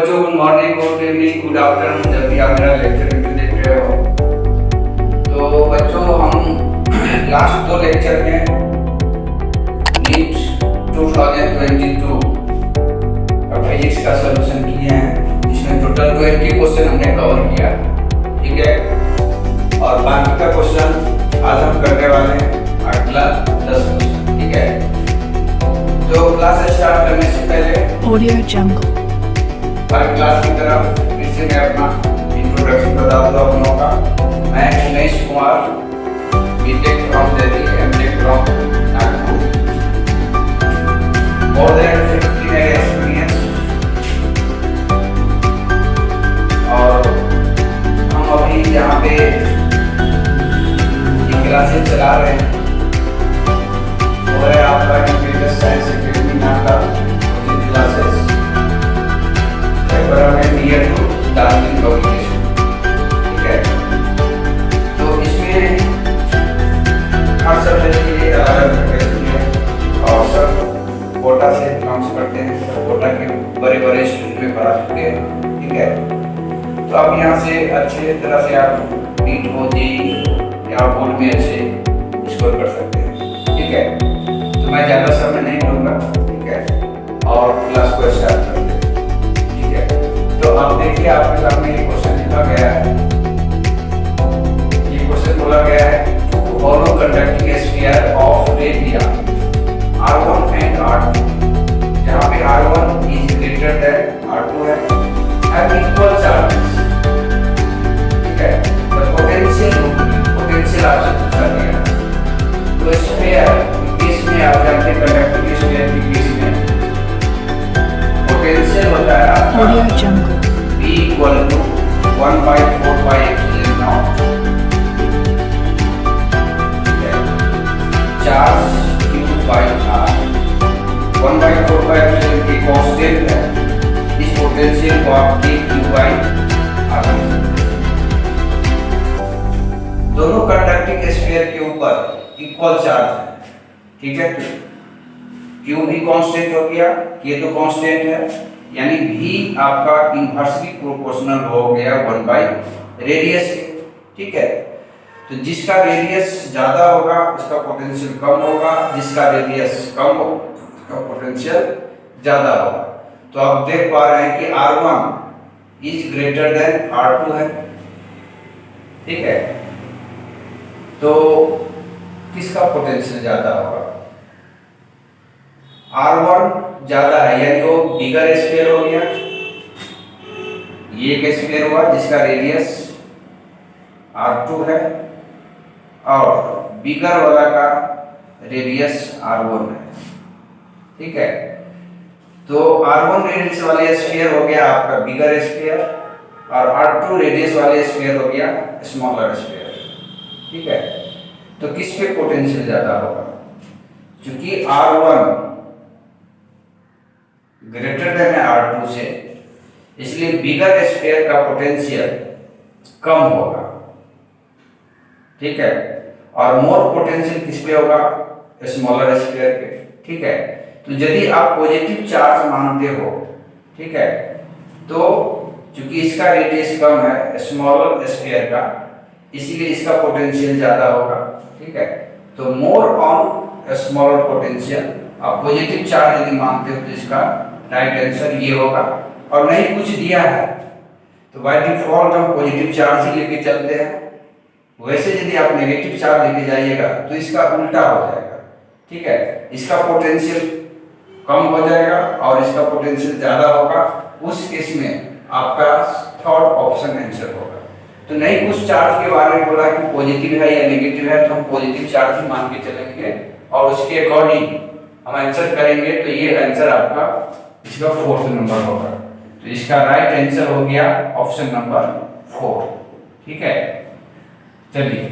बच्चों good morning, good evening, good afternoon, जब भी आप मेरा लेक्चर देख रहे हो। तो बच्चों हम लास्ट दो लेक्चर में नीट 2022 का फिजिक्स का सॉल्यूशन किए हैं, जिसमें टोटल 20 क्वेश्चन हमने कवर किया, ठीक है। और बाकी का क्वेश्चन आज हम करने वाले हैं अगला 10 क्वेश्चन, ठीक है। तो क्लास स्टार्ट करने से पहले ऑडियो जंगल हर क्लास की तरफ फिर से मैं अपना इंट्रोडक्शन बता दूं आप लोगों का। मैं Umesh Kumar, BTech from Delhi, MTech from Nagpur, more than 15 year experience. और हम अभी यहाँ पे ये क्लासेस चला रहे हैं और आपका कंप्यूटर साइंस एकेडमी नाम का classes near to Darjeeling location, ठीक है। तो इसमें हर सब्जेक्ट के लिए अलग फैकल्टी है और सब कोटा से बिलोंग्स करते हैं, सब कोटा के बड़े बड़े स्टूडेंट में पढ़ा चुके हैं, ठीक है। तो अब यहाँ से अच्छे तरह से आप नीट हो जेईई या बोर्ड में अच्छे स्कोर कर सकते हैं, ठीक है। तो मैं ज़्यादा समय नहीं लूँगा, ठीक है, और क्लास को स्टार्ट करते हैं। तो आप देखिए आपके सामने ये क्वेश्चन लिखा गया है। ये क्वेश्चन बोला गया है two hollow conducting sphere of radii R1 and R2, जहाँ पे R1 is greater than R2 है, हैव इक्वल चार्जेस, ठीक है। द पोटेंशियल आपसे पूछा गया है। तो स्फीयर केस में आप जानते हैं कंडक्टिंग स्फीयर के केस में पोटेंशियल होता है आपका B equal to 1/4 pi epsilon naught, charge Q by R 1/4 pi epsilon की कांस्टेंट है। इस पोटेंशियल को आप Q by R दोनों कंडक्टिंग स्फीयर के ऊपर इक्वल चार्ज है, ठीक है। Q भी कांस्टेंट हो गया, ये तो कांस्टेंट है, यानी भी आपका इनवर्सली प्रोपोर्शनल हो गया 1 रेडियस के, ठीक है। तो जिसका रेडियस ज्यादा होगा उसका पोटेंशियल कम होगा, जिसका रेडियस कम हो उसका पोटेंशियल ज्यादा होगा। तो आप देख पा रहे हैं कि R1 is greater than R2 है, ठीक है। तो किसका पोटेंशियल ज्यादा होगा? R1 ज्यादा है, यानी वो बिगर स्फीयर हो गया। ये एक स्फीयर हुआ जिसका रेडियस R2 है और बिगर वाला का रेडियस R1 है, ठीक है। तो R1 रेडियस वाले स्फीयर हो गया आपका बिगर स्फीयर और R2 रेडियस वाले स्फीयर हो गया स्मॉलर स्फीयर, ठीक है। तो किस पे पोटेंशियल ज्यादा होगा? क्योंकि R1 ग्रेटर देन है R2 से, इसलिए बिगर स्फीयर का पोटेंशियल कम होगा, ठीक है। और मोर पोटेंशियल किस पे होगा? स्मॉलर स्फीयर पे, ठीक है। तो यदि आप पॉजिटिव चार्ज मानते हो, ठीक है, तो चूंकि इसका रेडियस कम है स्मॉलर स्फीयर का, इसीलिए इसका पोटेंशियल ज्यादा होगा, ठीक है। तो मोर ऑन स्मॉलर पोटेंशियल, आप पॉजिटिव चार्ज यदि मानते हो तो इसका राइट आंसर ये होगा। और नहीं कुछ दिया है तो बाय डिफॉल्ट हम पॉजिटिव चार्ज ही लेके चलते हैं। वैसे यदि आप नेगेटिव चार्ज लेके जाइएगा तो इसका उल्टा हो जाएगा, ठीक है। इसका पोटेंशियल कम हो जाएगा और इसका पोटेंशियल ज्यादा होगा। उस केस में आपका थर्ड ऑप्शन आंसर होगा। तो नहीं कुछ चार्ज के बारे में बोला कि पॉजिटिव है या नेगेटिव है, तो हम पॉजिटिव चार्ज ही मान के चलेंगे और उसके अकॉर्डिंग हम आंसर करेंगे। तो ये आंसर आपका इसका 4th नंबर होगा। तो इसका राइट आंसर हो गया ऑप्शन नंबर 4, ठीक है। चलिए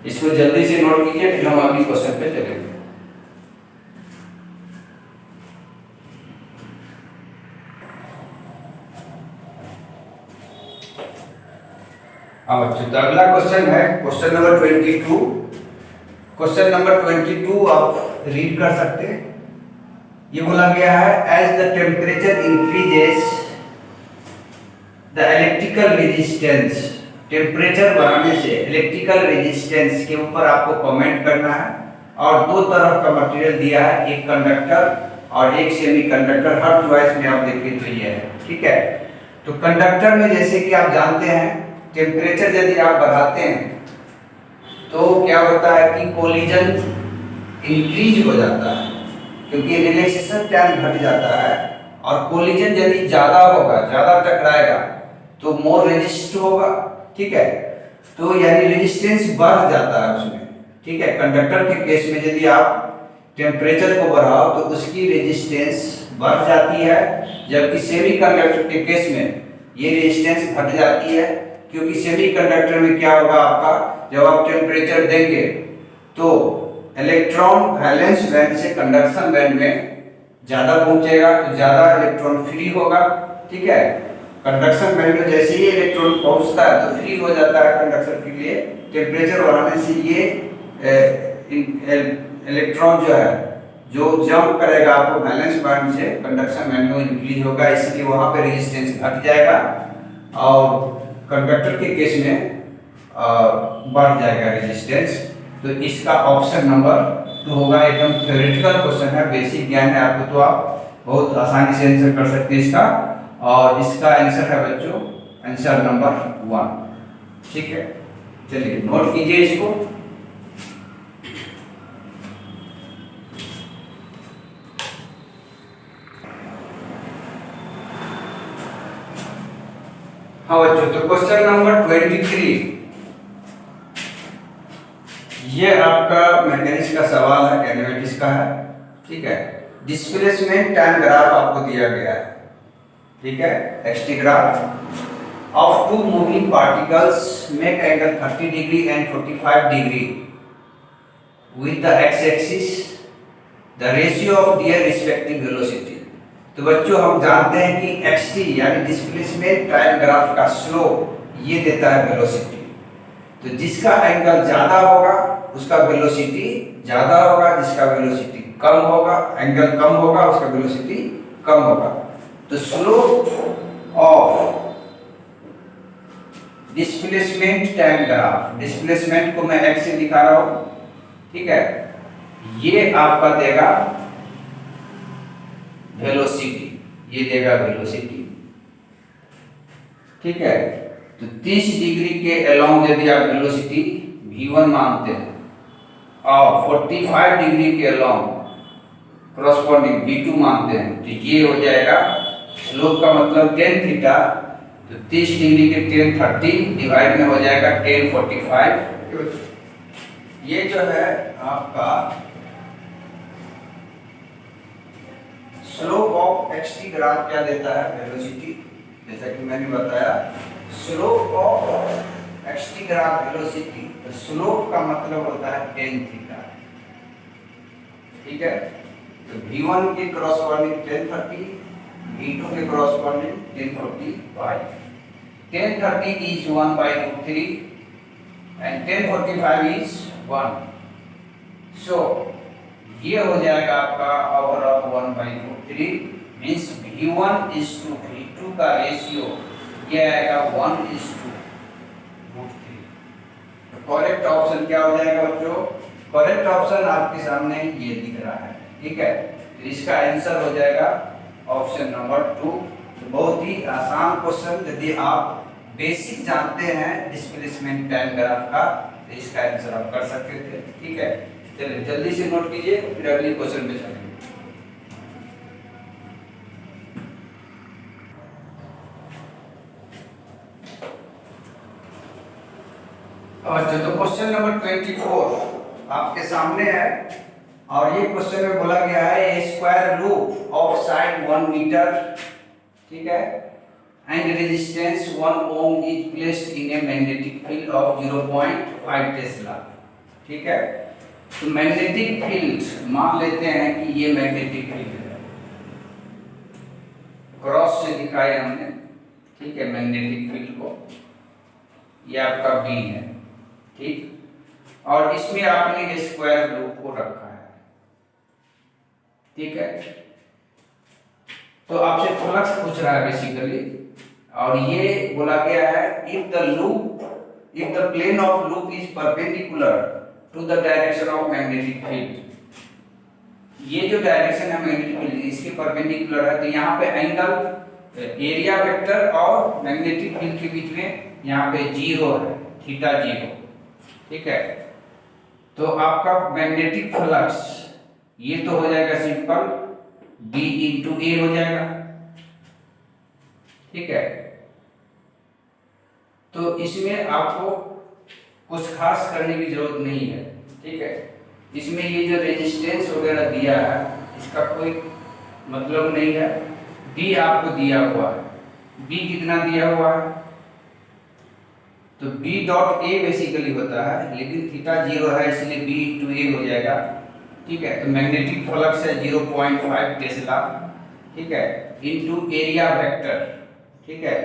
इसको जल्दी से नोट कीजिए, फिर हम अगले क्वेश्चन पे चलेंगे। अब बच्चों अगला क्वेश्चन है क्वेश्चन नंबर 22। क्वेश्चन नंबर 22 आप रीड कर सकते हैं। ये बोला गया है as the temperature increases the electrical resistance, temperature बढ़ाने से इलेक्ट्रिकल रेजिस्टेंस के ऊपर आपको कमेंट करना है। और दो तरह का मटेरियल दिया है, एक कंडक्टर और एक सेमीकंडक्टर। हर चॉइस में आप देखिए तो ये है, ठीक है। तो कंडक्टर में जैसे कि आप जानते हैं, टेम्परेचर यदि आप बढ़ाते हैं तो क्या होता है कि कोलिजन इंक्रीज हो जाता है, क्योंकि रिलैक्सेशन टाइम घट जाता है। और कोलिजन यदि ज्यादा होगा, ज्यादा टकराएगा तो मोर रेजिस्ट होगा, ठीक है। तो यानी रेजिस्टेंस बढ़ जाता है उसमें, ठीक है। कंडक्टर के केस में यदि आप टेम्परेचर को बढ़ाओ तो उसकी रेजिस्टेंस बढ़ जाती है, जबकि सेमीकंडक्टर के केस में ये रेजिस्टेंस घट जाती है। क्योंकि सेमीकंडक्टर में क्या होगा आपका, जब आप टेम्परेचर देंगे तो इलेक्ट्रॉन वैलेंस बैंड से कंडक्शन बैंड में ज्यादा पहुंचेगा, तो ज्यादा इलेक्ट्रॉन फ्री होगा, ठीक है। कंडक्शन बैंड में जैसे ही इलेक्ट्रॉन पहुंचता है तो फ्री हो जाता है कंडक्शन के लिए। टेम्परेचर बढ़ाने से ये इलेक्ट्रॉन जो है, जो जंप करेगा आपको वैलेंस बैंड से कंडक्शन बैंड में इंक्रीज होगा, इसलिए वहां पे रेजिस्टेंस घट जाएगा और कंडक्टर के केस में बढ़ जाएगा रेजिस्टेंस। तो इसका ऑप्शन नंबर 2 होगा। एकदम थ्योरेटिकल क्वेश्चन है, बेसिक ज्ञान है आपको, तो आप बहुत आसानी से आंसर कर सकते हैं इसका। और इसका आंसर है बच्चों आंसर नंबर 1, ठीक है। चलिए नोट कीजिए इसको। हाँ बच्चों, तो क्वेश्चन नंबर 23, ये आपका मैकेनिक्स का सवाल है, कैनेमेटिक्स का है, ठीक है। डिस्प्लेसमेंट टाइम ग्राफ आपको दिया गया है, ठीक है। X t graph of two moving particles make angle 30 degree and 45 degree with the x axis, the ratio of their respective velocity. तो बच्चों हम जानते हैं कि xt यानी डिस्प्लेसमेंट टाइम ग्राफ का स्लोप ये देता है वेलोसिटी। तो जिसका एंगल ज्यादा होगा उसका वेलोसिटी ज्यादा होगा, जिसका वेलोसिटी कम होगा, एंगल कम होगा, उसका वेलोसिटी कम होगा। तो slope of displacement time graph, displacement को मैं x से दिखा रहा हूं, ठीक है। ये आपका देगा वेलोसिटी, ये देगा वेलोसिटी, ठीक है। तो 30 डिग्री के अलोंग यदि आप वेलोसिटी v1 मानते हैं और 45 डिग्री के अलोंग करस्पॉन्डिंग v2 मानते हैं, तो ये हो जाएगा स्लोप का मतलब tan थीटा। तो 30 डिग्री के tan 30 डिवाइड में हो जाएगा tan 45। ये जो है आपका स्लोप ऑफ xt ग्राफ क्या देता है, वेलोसिटी, जैसा कि मैंने बताया। Slope of xt graph velocity, तो स्लोप का मतलब होता है tan थीटा, ठीक है। तो v1 के करस्पॉन्डिंग tan 30, v2 के corresponding tan 45। tan 30 is 1/√3 and tan 45 is 1। सो ये हो जाएगा आपका power of 1/√3 means v1 is to v2 का रेशियो ये आएगा 1:√3। तो करेक्ट ऑप्शन क्या हो जाएगा बच्चों? करेक्ट ऑप्शन आपके सामने ये दिख रहा है, ठीक है। तो इसका आंसर हो जाएगा ऑप्शन नंबर 2। तो बहुत ही आसान क्वेश्चन, यदि आप बेसिक जानते हैं डिस्प्लेसमेंट टाइम ग्राफ का तो इसका आंसर आप कर सकते थे, ठीक है। चलिए जल्दी से नोट कीजिए, फिर अगले क्वेश्चन पे चलेंगे। अच्छा, तो क्वेश्चन नंबर 24 आपके सामने है और ये क्वेश्चन में बोला गया है a square loop of side 1 metre, ठीक है, and resistance 1 ohm is placed in a magnetic field of 0.5 tesla, ठीक है। तो मैग्नेटिक फील्ड मान लेते हैं कि ये मैग्नेटिक फील्ड है, क्रॉस से दिखाया हमने, ठीक है, मैग्नेटिक फील्ड को। ये आपका बी है, ठीक, और इसमें आपने स्क्वायर लूप को रखा है, ठीक है। तो आपसे फ्लक्स पूछ रहा है बेसिकली, और ये बोला गया है if the plane of loop is perpendicular to the direction of magnetic field, ये जो डायरेक्शन है मैग्नेटिक फील्ड इसके परपेंडिकुलर है, तो यहाँ पे एंगल एरिया वेक्टर और मैग्नेटिक फील्ड के बीच में यहाँ पे जीरो है, थीटा जीरो। ठीक है, तो आपका मैग्नेटिक फ्लक्स ये तो हो जाएगा सिंपल B इंटू ए हो जाएगा। ठीक है, तो इसमें आपको कुछ खास करने की जरूरत नहीं है। ठीक है, इसमें ये जो रेजिस्टेंस वगैरह दिया है इसका कोई मतलब नहीं है। B आपको दिया हुआ है, B कितना दिया हुआ है, तो B डॉट ए बेसिकली होता है, लेकिन थीटा जीरो है इसलिए B इंटू ए हो जाएगा। ठीक है, तो मैग्नेटिक फ्लक्स है 0.5 टेस्ला। ठीक है, इंटू एरिया वेक्टर। ठीक है,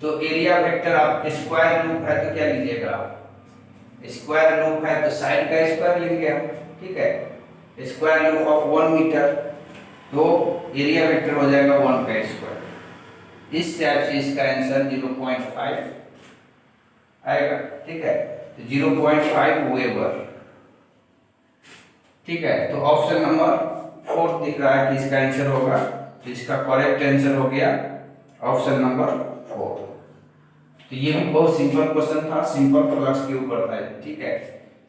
तो एरिया वेक्टर आप स्क्वायर लूप है तो क्या लीजिएगा, स्क्वायर लूप है तो साइड का स्क्वायर लेंगे हम। ठीक है, स्क्वायर लूप ऑफ 1 मीटर, तो एरिया वेक्टर हो जाएगा 1 का स्क्वायर। इस टाइप से इसका आंसर 0.5 आएगा। ठीक है, तो 0.5 वेबर। ठीक है, तो ऑप्शन नंबर 4 दिख रहा है कि इसका आंसर होगा, तो इसका करेक्ट आंसर हो गया ऑप्शन नंबर 4। तो ये भी बहुत सिंपल क्वेश्चन था, सिंपल फ्लक्स के ऊपर था। ठीक है,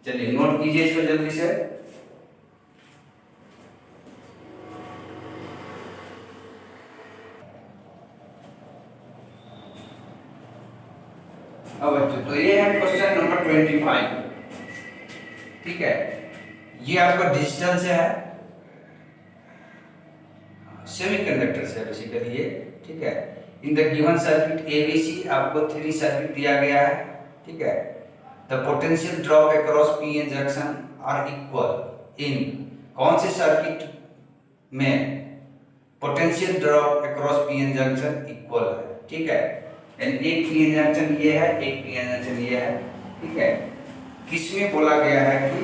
चलिए नोट कीजिए इसको जल्दी से। अब बच्चों तो ये है क्वेश्चन नंबर 25। ठीक है, ये आपका डिजिटल से है, सेमीकंडक्टर से बेसिकली ये। ठीक है, in the given circuit ABC आपको 3 सर्किट दिया गया है। ठीक है, the potential drop across P N junction are equal in, कौन से सर्किट में potential drop across P N junction equal है। ठीक है, एक पी एन जंक्शन ये है, एक पी एन जंक्शन ये है। ठीक है, किसमें बोला गया है कि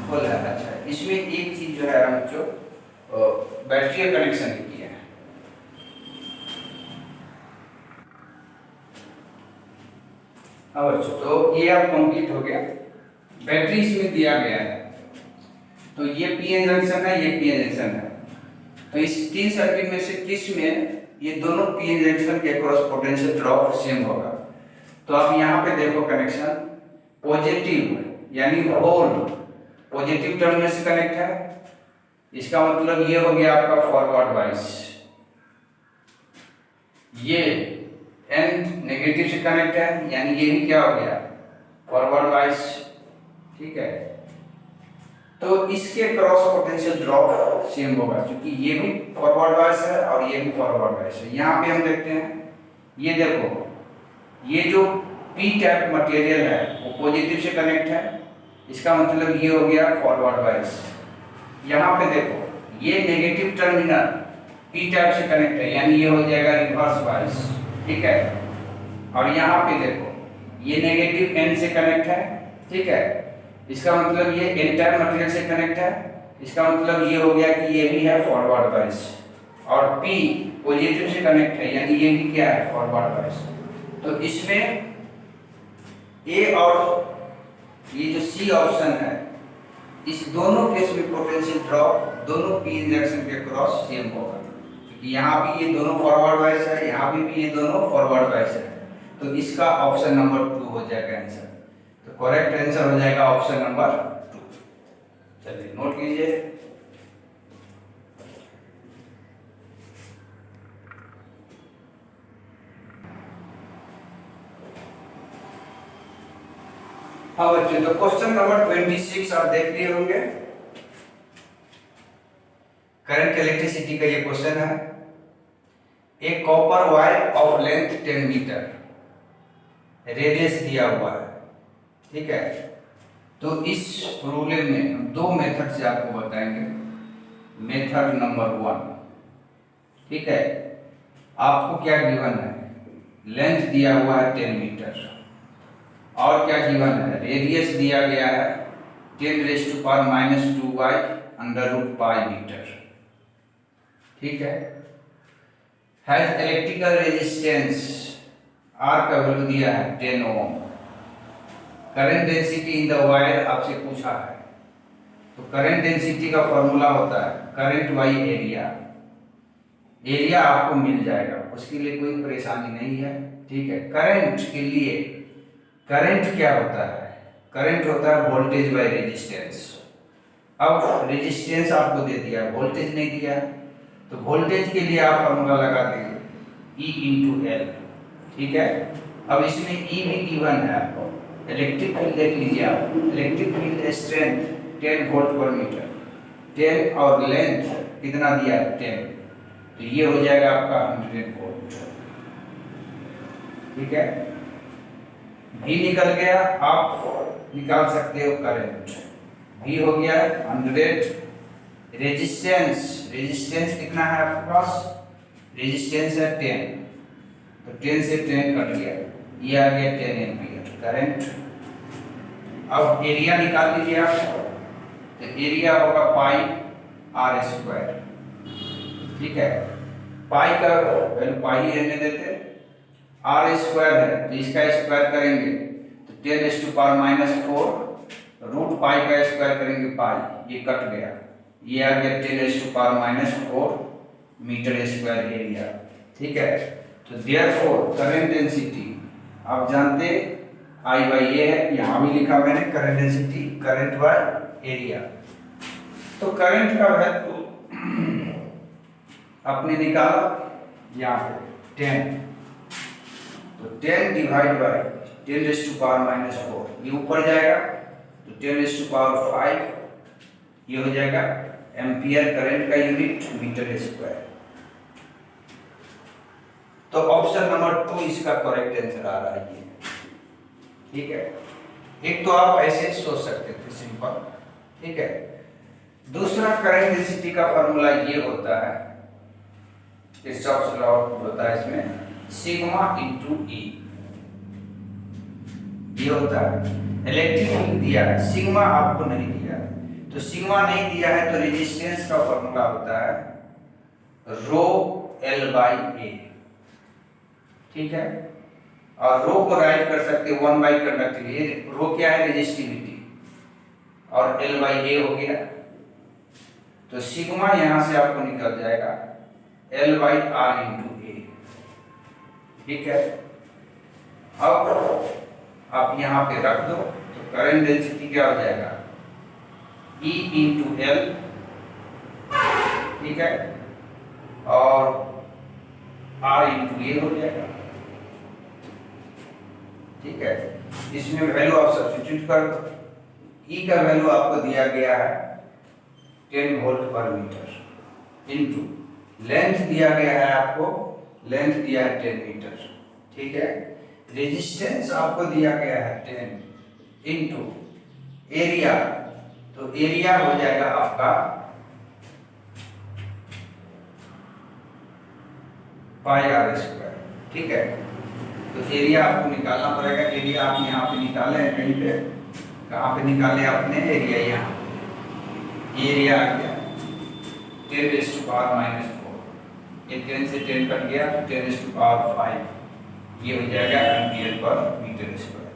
बोला है, अच्छा इसमें एक चीज जो है बच्चों बैटरी का कनेक्शन किया है। हाँ बच्चों, तो ये अब कंप्लीट हो गया, बैटरी इसमें दिया गया है, तो ये पी एन जंक्शन है, ये पी एन जंक्शन है। तो इस 3 सर्किट में से किस में ये दोनों पी एन जंक्शन के अक्रॉस पोटेंशियल ड्रॉप सेम होगा। तो आप यहाँ पे देखो कनेक्शन पॉजिटिव यानी होल पॉजिटिव टर्मिनल से कनेक्ट है, इसका मतलब ये हो गया आपका फॉरवर्ड वाइस। ये एंड नेगेटिव से कनेक्ट है, यानी ये भी क्या हो गया फॉरवर्ड वाइस। ठीक है, तो इसके क्रॉस पोटेंशियल ड्रॉप सेम होगा, क्योंकि ये भी फॉरवर्ड वाइस है और ये भी फॉरवर्ड वाइस है। यहाँ पे हम देखते हैं, ये देखो ये जो पी टाइप मटेरियल है वो पॉजिटिव से कनेक्ट है, इसका मतलब ये हो गया फॉरवर्ड वाइस। यहाँ पे देखो ये नेगेटिव टर्मिनल पी टाइप से कनेक्ट है, यानी ये हो जाएगा रिवर्स वाइस। ठीक है, और यहाँ पे देखो ये नेगेटिव एन से कनेक्ट है। ठीक है, इसका मतलब ये एन टाइप मटेरियल से कनेक्ट है, इसका मतलब ये हो गया कि ये भी है फॉरवर्ड वाइस, और पी पॉजिटिव से कनेक्ट है, यानी ये भी क्या है फॉरवर्ड वाइस। तो इसमें ए और ये जो सी ऑप्शन है, इस दोनों केस में पोटेंशियल ड्रॉप दोनों पी इंजेक्शन के क्रॉस सेम होगा, क्योंकि यहाँ भी ये दोनों फॉरवर्ड वाइस है, यहाँ भी ये दोनों फॉरवर्ड वाइस है। तो इसका ऑप्शन नंबर 2 हो जाएगा आंसर। तो करेक्ट आंसर हो जाएगा ऑप्शन नंबर 2। चलिए नोट कीजिए। हाँ बच्चों, तो क्वेश्चन नंबर 26 आप देख लिए होंगे, करंट इलेक्ट्रिसिटी का ये क्वेश्चन है। एक copper wire of length 10 metre, radius दिया हुआ है। ठीक है, तो इस प्रॉब्लम में हम 2 मेथड से आपको बताएंगे। मेथड नंबर 1, ठीक है, आपको क्या गिवन है, लेंथ दिया हुआ है 10 मीटर, और क्या गिवन है, रेडियस दिया गया है 10⁻⁻² √π मीटर। ठीक है, हैज इलेक्ट्रिकल रेजिस्टेंस, आर का वैल्यू दिया है 10 ohm. Current density in the wire आपसे पूछा है, तो करंट डेंसिटी का फॉर्मूला होता है करंट बाई एरिया। एरिया आपको मिल जाएगा, उसके लिए कोई परेशानी नहीं है, ठीक है। करंट के लिए करंट क्या होता है? करंट होता है वोल्टेज बाई रेजिस्टेंस। अब रेजिस्टेंस आपको दे दिया, वोल्टेज नहीं दिया, तो वोल्टेज के लिए आप फॉर्मूला लगा देंगे E इंटू एल, ठीक है। अब इसमें E भी गिवन है आपको। इलेक्ट्रिक फील्ड देख लीजिए आप, इलेक्ट्रिक फील्ड स्ट्रेंथ 10 वोल्ट पर मीटर, 10 और लेंथ कितना दिया है 10, तो ये हो जाएगा आपका 100 वोल्ट, ठीक है। V निकल गया, आप निकाल सकते हो करंट, V हो गया 100। रेजिस्टेंस, रेजिस्टेंस कितना है आपके पास? रेजिस्टेंस है 10, तो 10 से 10 कट गया, ये आ गया 10 एम्पीयर करंट। अब एरिया निकाल लीजिए आप, तो एरिया होगा पाई आर स्क्वायर, ठीक है। पाई का वैल्यू पाई रहने देते, आर स्क्वायर है तो इसका स्क्वायर करेंगे तो 10⁻⁻⁴ रूट पाई का स्क्वायर करेंगे पाई, ये कट गया, ये आ गया 10⁻⁴ मीटर स्क्वायर एरिया, ठीक है। तो देयरफॉर करंट डेंसिटी आप जानते आई बाई ए है, यहाँ भी लिखा मैंने current density current by area. तो करंट का वैल्यू आपने निकाला यहाँ पे 10, तो 10 डिवाइड बाय 10⁻⁻⁴, ये ऊपर जाएगा तो 10⁵, ये हो जाएगा एम्पियर करंट का यूनिट मीटर स्क्वायर। तो ऑप्शन नंबर 2 इसका करेक्ट आंसर आ रहा है ये, ठीक है। एक तो आप ऐसे सोच सकते थे सिंपल, ठीक है। दूसरा करंट डेंसिटी का फॉर्मूला ये होता है, किरचॉफ्स लॉ होता है इसमें सिग्मा इंटू ई, ये होता है। इलेक्ट्रिक फील्ड दिया है, सिग्मा आपको नहीं दिया है, तो सिग्मा नहीं दिया है तो रेजिस्टेंस का फॉर्मूला होता है रो एल बाई ए, ठीक है। और रो को राइट कर सकते 1 बाई कंडक्टिविटी, रो क्या है रेजिस्टिविटी, और एल बाई ए हो गया, तो सिग्मा यहां से आपको निकल जाएगा एल बाई आर इंटू ए, ठीक है। अब आप यहां पे रख दो तो करंट डेंसिटी क्या हो जाएगा E इंटू एल, ठीक है, और R इंटू ए हो जाएगा, ठीक है। इसमें वैल्यू आप सब्स्टिट्यूट कर दो, E का वैल्यू आपको दिया गया है 10 वोल्ट पर मीटर इंटू लेंथ दिया गया है आपको, लेंथ दिया है 10 मीटर, ठीक है। रेजिस्टेंस आपको दिया गया है 10 इंटू एरिया, तो एरिया हो जाएगा आपका पाई आर स्क्वायर, ठीक है। तो एरिया आपको निकालना पड़ेगा, एरिया आप यहाँ पे निकाले हैं कहीं पे, कहाँ पे निकाले आपने एरिया, यहाँ एरिया आ गया 10⁻⁴, ये 10 से 10 कट गया 10⁵, ये हो जाएगा एम्पियर पर मीटर स्क्वायर।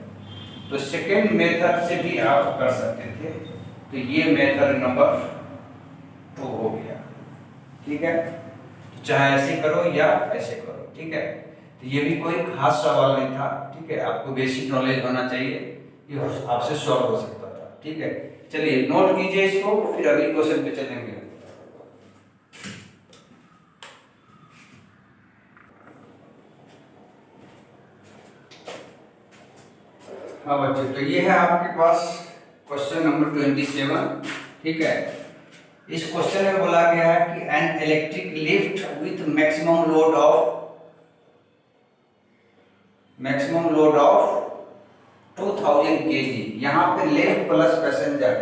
तो सेकेंड मेथड से भी आप कर सकते थे, तो ये मेथड नंबर 2 हो गया, ठीक है। तो चाहे ऐसे करो या ऐसे करो, ठीक है। तो ये भी कोई खास सवाल नहीं था, ठीक है। आपको बेसिक नॉलेज होना चाहिए, ये आपसे सॉल्व हो सकता था, ठीक है। चलिए नोट कीजिए इसको, फिर अगली क्वेश्चन पे चलेंगे। हाँ बच्चों, तो ये है आपके पास क्वेश्चन नंबर 27, ठीक है। इस क्वेश्चन में बोला गया है कि an electric lift with maximum load of 2000 kg, यहाँ पे लेफ्ट प्लस पैसेंजर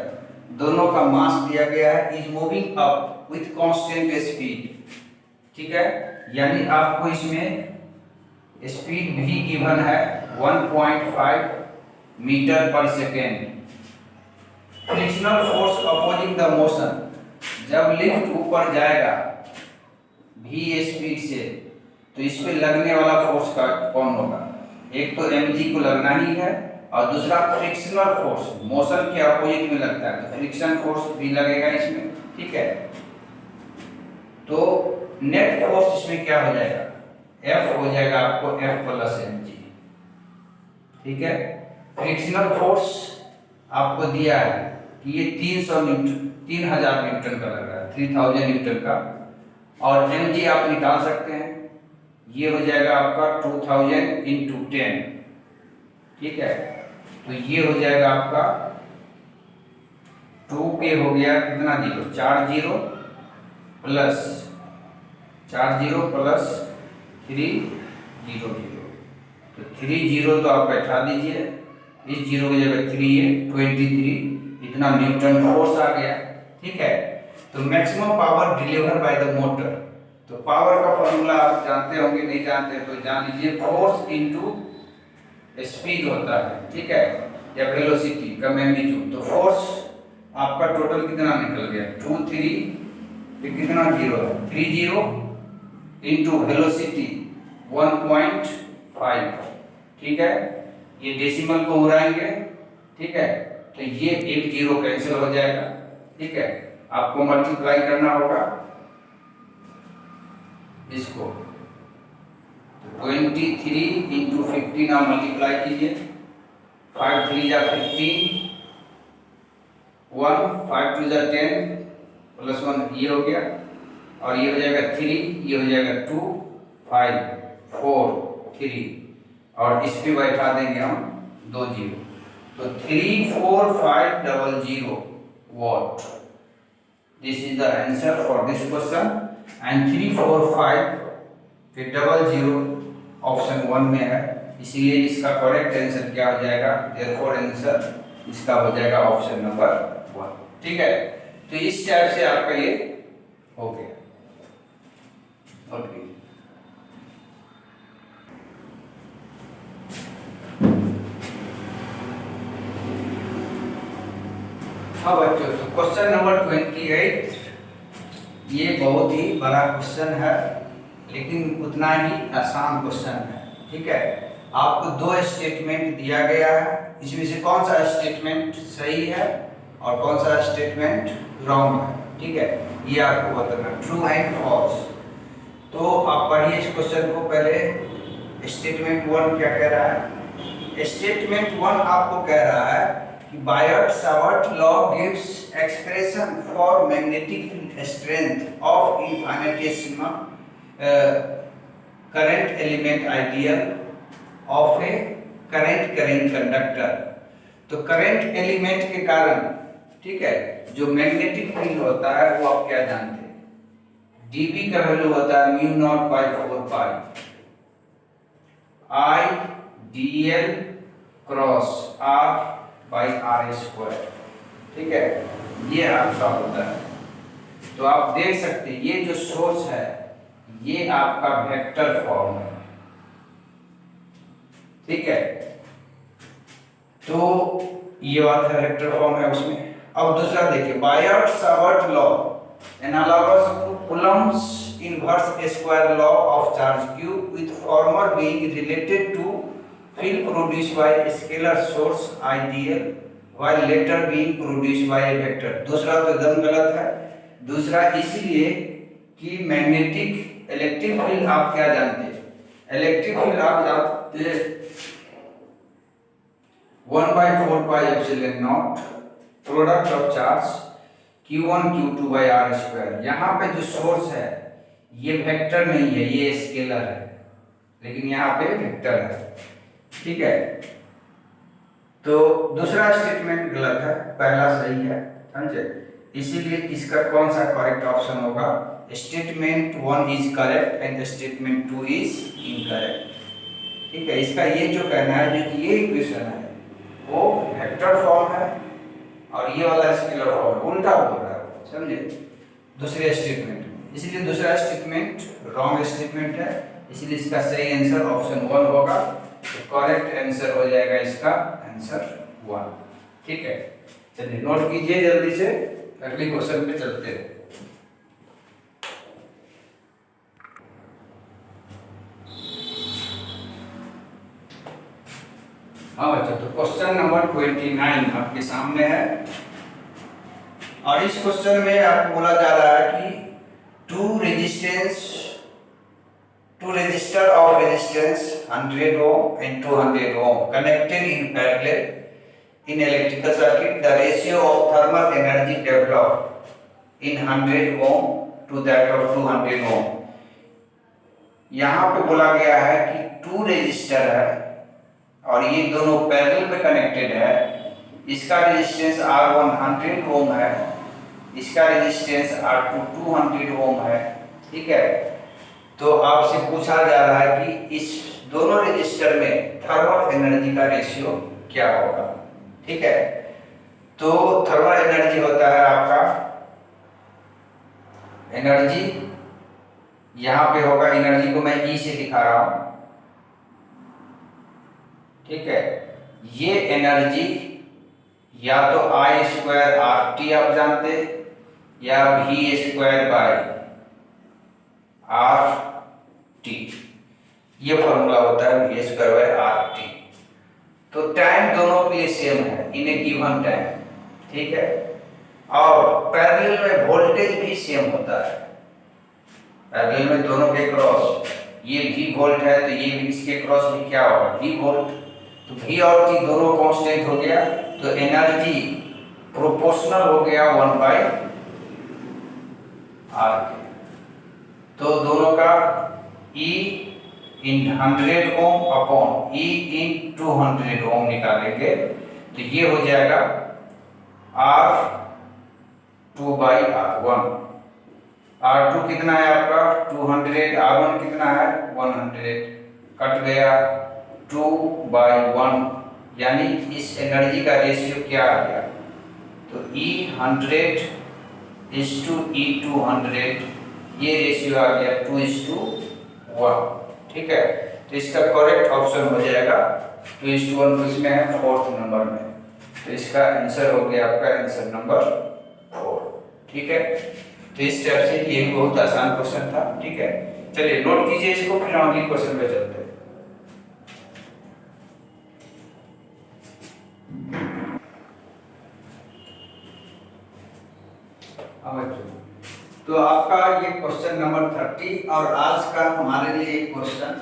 दोनों का मास दिया गया है, is moving up with constant speed, ठीक है। यानी आपको इसमें स्पीड भी गिवन है 1.5 मीटर पर second. Frictional force opposing the motion, जब लिफ्ट ऊपर जाएगा v स्पीड से तो इस पे लगने वाला फोर्स का कौन होगा? एक तो mg को लगना ही है और दूसरा फ्रिक्शनल फोर्स मोशन के अपोजिट में लगता है, तो फ्रिक्शन फोर्स भी लगेगा इसमें, ठीक है। तो नेट फोर्स इसमें क्या हो जाएगा? F हो जाएगा आपको F प्लस mg, ठीक है। फ्रिक्शनल फोर्स आपको दिया है कि ये 300 न्यूटन 3000 न्यूटन का लग रहा है, 3000 न्यूटन का, और mg आप निकाल सकते हैं, ये हो जाएगा आपका 2000 इंटू 10, ठीक है। तो ये हो जाएगा आपका 2 पे हो गया कितना zero, 4 zero plus 4 zero plus 3 zero zero, तो 3 जीरो तो आप बैठा दीजिए, इस जीरो की जगह 3 है 23, इतना न्यूटन फोर्स आ गया, ठीक है। तो maximum power deliver by the motor, तो पावर का फॉर्मूला आप जानते होंगे, नहीं जानते तो जान लीजिए, फोर्स इनटू स्पीड होता है, ठीक है, या वेलोसिटी का मैग्नीट्यूड। तो फोर्स आपका टोटल कितना निकल गया 2 3, ये कितना जीरो है 3 जीरो इनटू वेलोसिटी 1.5, ठीक है। ये डेसिमल को उड़ाएंगे, ठीक है, तो ये एक जीरो कैंसिल हो जाएगा, ठीक है। आपको मल्टीप्लाई करना होगा इसको, तो 23 इंटू 15 आप मल्टीप्लाई कीजिए, 5 3 जा 15, 1 5 2 जा 10 प्लस 1 ये हो गया, और ये हो जाएगा 3, ये हो जाएगा 2 5 4 3, और इस पे बैठा देंगे हम 2 जीरो, तो 34500 watt. This is the answer for this question, and 345 फिर 00 ऑप्शन 1 में है, इसलिए इसका करेक्ट आंसर क्या हो जाएगा? therefore आंसर इसका हो जाएगा ऑप्शन नंबर 1, ठीक है। तो इस टाइप से आपका ये हो गया, ओके। हाँ बच्चों, तो क्वेश्चन नंबर 28, ये बहुत ही बड़ा क्वेश्चन है लेकिन उतना ही आसान क्वेश्चन है, ठीक है। आपको 2 स्टेटमेंट दिया गया है, इसमें से कौन सा स्टेटमेंट सही है और कौन सा स्टेटमेंट रॉन्ग है, ठीक है, ये आपको बताना, ट्रू एंड फॉल्स। तो आप पढ़िए इस क्वेश्चन को पहले। स्टेटमेंट 1 क्या कह रहा है? स्टेटमेंट 1 आपको कह रहा है कि Biot Savart law gives expression for magnetic strength of infinitesimal current element ideal of a current carrying conductor. तो करंट एलिमेंट के कारण, ठीक है, जो मैग्नेटिक फील्ड होता है वो आप क्या जानते हैं? dB का वैल्यू होता है mu naught by 4 pi I dl cross r by r square, ठीक है, ये आपका होता है। तो आप देख सकते हैं ये जो सोर्स है ये आपका वेक्टर फॉर्म है, ठीक है। तो ये बात है वेक्टर फॉर्म है उसमें। अब दूसरा देखिए, Biot Savart law analogous to Coulomb's inverse square law of charge q with former being related to field produced by a scalar source ideal while later being produced by a vector। दूसरा तो एकदम गलत है। दूसरा इसलिए कि मैग्नेटिक इलेक्ट्रिक फील्ड आप क्या जानते हैं? इलेक्ट्रिक फील्ड आप जानते हैं 1/4 pi epsilon not product of charge q1 q2 by r square. यहाँ पे जो सोर्स है ये वेक्टर नहीं है, ये स्केलर है, लेकिन यहाँ पे वेक्टर है, ठीक है। तो दूसरा स्टेटमेंट गलत है, पहला सही है, समझे। इसीलिए इसका कौन सा करेक्ट ऑप्शन होगा? Statement 1 is correct and statement 2 is incorrect, ठीक है। इसका ये जो कहना है, जो कि ये इक्वेशन है वो वेक्टर फॉर्म है और ये वाला स्केलर फॉर्म, उल्टा बोल रहा है, समझे, दूसरे स्टेटमेंट में। इसलिए दूसरा स्टेटमेंट रॉन्ग स्टेटमेंट है, इसलिए इसका सही आंसर ऑप्शन 1 होगा। तो करेक्ट आंसर हो जाएगा इसका आंसर 1, ठीक है। चलिए नोट कीजिए जल्दी से, अगले क्वेश्चन पे चलते हैं। हाँ बच्चों, तो क्वेश्चन नंबर 29 आपके सामने है और इस क्वेश्चन में आपको बोला जा रहा है कि two resistor of resistance 100 ohm and 200 ohm connected in parallel in electrical circuit. The ratio of thermal energy developed in 100 ohm to that of 200 ohm. यहाँ पे बोला गया है कि टू रेजिस्टर है और ये दोनों पैरेलल में कनेक्टेड है। इसका रेजिस्टेंस R1 100 ओम है, इसका रेजिस्टेंस R2 200 ओम है। ठीक है, तो आपसे पूछा जा रहा है कि इस दोनों रेजिस्टर में थर्मल एनर्जी का रेशियो क्या होगा। ठीक है, तो थर्मल एनर्जी होता है आपका एनर्जी, यहां पे होगा एनर्जी को मैं E से दिखा रहा हूं। ठीक है, ये एनर्जी या तो I स्क्वायर RT आप जानते या V स्क्वायर बाय RT, ये फॉर्मूला होता है V स्क्वायर बाय RT। तो टाइम दोनों के लिए सेम है इन ए गिवन टाइम। ठीक है, और पैरेलल में वोल्टेज भी सेम होता है। पैरेलल में दोनों के क्रॉस ये V वोल्ट है तो ये भी इसके क्रॉस भी क्या होगा V वोल्ट। तो V और T दोनों कांस्टेंट हो गया तो एनर्जी प्रोपोर्शनल हो गया 1/R के। तो दोनों का E इन 100 ओम अपॉन E इन 200 ओम निकालेंगे तो ये हो जाएगा R2/R1। R2 कितना है आपका 200, R1 कितना है 100, कट गया 2/1, यानी इस एनर्जी का रेशियो क्या आ गया, तो E100 = E200, ये रेशियो आ गया 2:1। ठीक है, तो इसका करेक्ट ऑप्शन हो जाएगा 2:1, किसमें है 4th नंबर में। तो इसका आंसर हो गया आपका आंसर नंबर 4। ठीक है, तो इस टाइप से ये भी बहुत आसान क्वेश्चन था। ठीक है, चलिए नोट कीजिए इसको, फिर हम अगले क्वेश्चन पे चलते हैं। तो आपका ये क्वेश्चन नंबर 30 और आज का हमारे लिए एक क्वेश्चन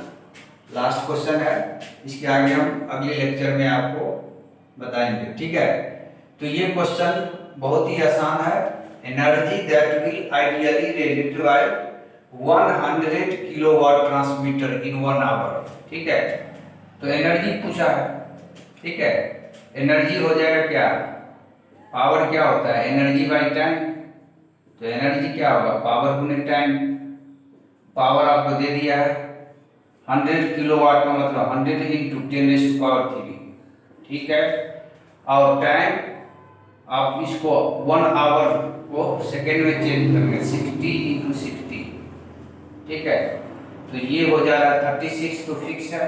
लास्ट क्वेश्चन है। इसके आगे हम अगले लेक्चर में आपको बताएंगे। ठीक है, तो ये क्वेश्चन बहुत ही आसान है। Energy that will ideally radiate by 100 kilowatt transmitter in 1 hour. ठीक है, तो एनर्जी पूछा है। ठीक है, एनर्जी हो जाएगा क्या, पावर क्या होता है एनर्जी बाय टाइम। तो एनर्जी क्या होगा पावर गुने टाइम। पावर आपको दे दिया है 100 किलोवाट का मतलब 100 × 10⁻³ ठीक है, और टाइम आप इसको 1 आवर को सेकेंड में चेंज करेंगे 60 × 60। ठीक है, तो ये हो जा रहा है 36, तो फिक्स है।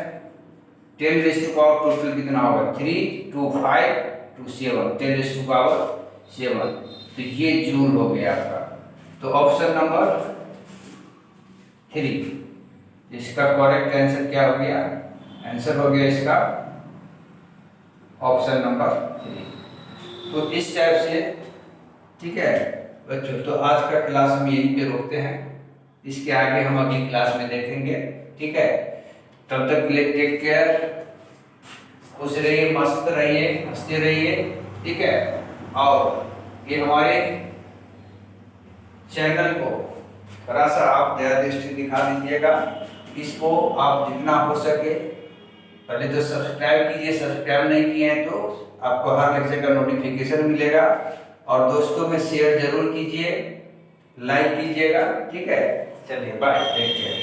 10⁻³ टोटल कितना होगा 3 2 5 2 7, 10⁻⁷ तो ये जूल हो गया आपका। तो ऑप्शन नंबर 3, इसका करेक्ट आंसर क्या हो गया, आंसर हो गया इसका ऑप्शन नंबर 3। तो इस टाइप से ठीक है बच्चों, तो आज का क्लास हम यहीं पे रोकते हैं, इसके आगे हम अगली क्लास में देखेंगे। ठीक है, तब तक के लिए टेक केयर, खुश रहिए, मस्त रहिए, हंसते रहिए। ठीक है, और ये हमारे चैनल को थोड़ा सा आप दया दृष्टि दिखा दीजिएगा। इसको आप जितना हो सके पहले तो सब्सक्राइब कीजिए, सब्सक्राइब नहीं किए हैं तो आपको हर लेक्चर का नोटिफिकेशन मिलेगा, और दोस्तों में शेयर जरूर कीजिए, लाइक कीजिएगा। ठीक है, चलिए बाय, टेक केयर।